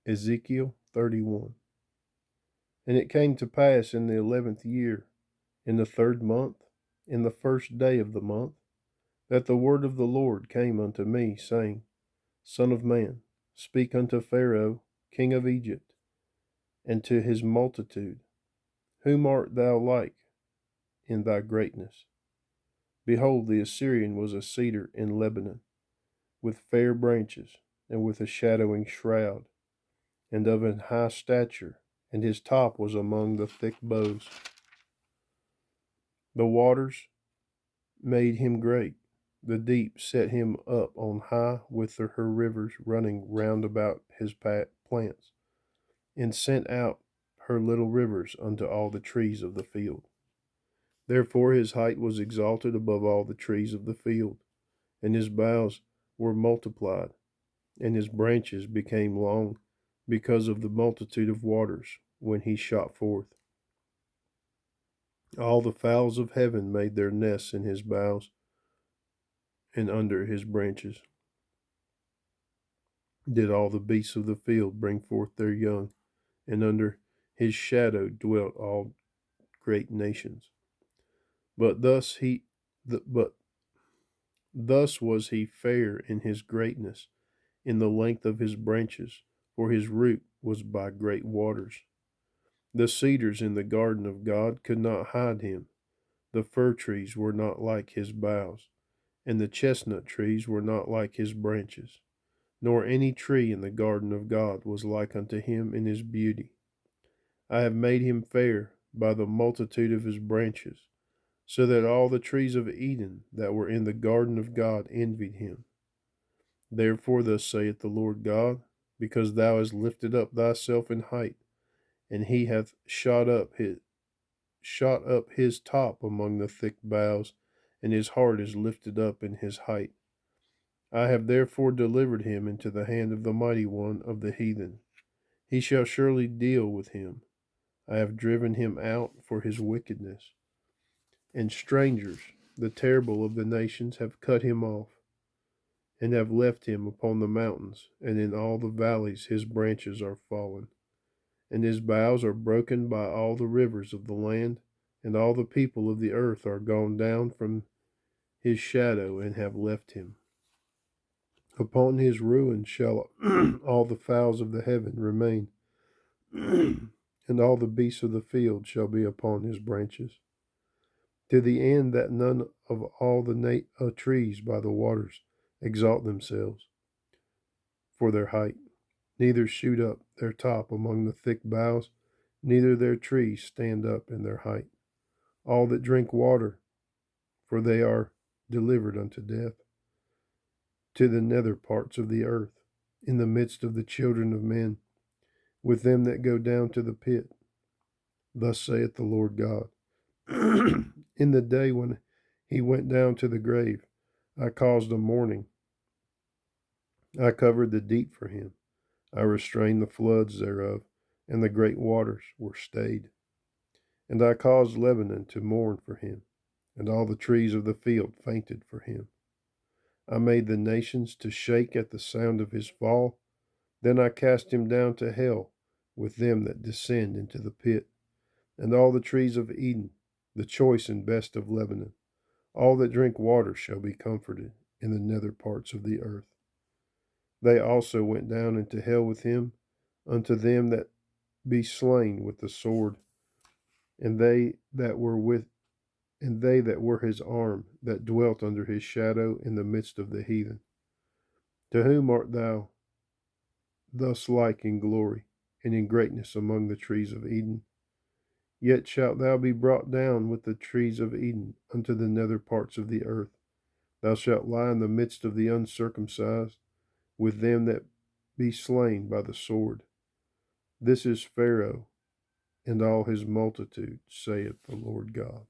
Ezekiel 31. And it came to pass in the 11th year, in the 3rd month, in the 1st day of the month, that the word of the Lord came unto me, saying, Son of man, speak unto Pharaoh, king of Egypt, and to his multitude, Whom art thou like in thy greatness? Behold, the Assyrian was a cedar in Lebanon, with fair branches, and with a shadowing shroud, and of an high stature, and his top was among the thick boughs. The waters made him great, the deep set him up on high, with her rivers running round about his plants, and sent out her little rivers unto all the trees of the field. Therefore his height was exalted above all the trees of the field, and his boughs were multiplied, and his branches became long, because of the multitude of waters when he shot forth. All the fowls of heaven made their nests in his boughs and under his branches. Did all the beasts of the field bring forth their young, and under his shadow dwelt all great nations. But thus was he fair in his greatness, in the length of his branches, for his root was by great waters. The cedars in the garden of God could not hide him. The fir trees were not like his boughs, and the chestnut trees were not like his branches, nor any tree in the garden of God was like unto him in his beauty. I have made him fair by the multitude of his branches, so that all the trees of Eden that were in the garden of God envied him. Therefore thus saith the Lord God, because thou hast lifted up thyself in height, and he hath shot up his top among the thick boughs, and his heart is lifted up in his height. I have therefore delivered him into the hand of the mighty one of the heathen. He shall surely deal with him. I have driven him out for his wickedness. And strangers, the terrible of the nations, have cut him off, and have left him upon the mountains, and in all the valleys his branches are fallen. And his boughs are broken by all the rivers of the land, and all the people of the earth are gone down from his shadow and have left him. Upon his ruin shall all the fowls of the heaven remain, and all the beasts of the field shall be upon his branches, to the end that none of all the trees by the waters exalt themselves for their height, neither shoot up their top among the thick boughs, neither their trees stand up in their height. All that drink water, for they are delivered unto death, to the nether parts of the earth, in the midst of the children of men, with them that go down to the pit. Thus saith the Lord God. In the day when he went down to the grave, I caused a mourning. I covered the deep for him. I restrained the floods thereof, and the great waters were stayed. And I caused Lebanon to mourn for him, and all the trees of the field fainted for him. I made the nations to shake at the sound of his fall. Then I cast him down to hell with them that descend into the pit. And all the trees of Eden, the choice and best of Lebanon, all that drink water shall be comforted in the nether parts of the earth. They also went down into hell with him, unto them that be slain with the sword, and they that were his arm, that dwelt under his shadow in the midst of the heathen. To whom art thou thus like in glory, and in greatness among the trees of Eden? Yet shalt thou be brought down with the trees of Eden unto the nether parts of the earth. Thou shalt lie in the midst of the uncircumcised, with them that be slain by the sword. This is Pharaoh and all his multitude, saith the Lord God.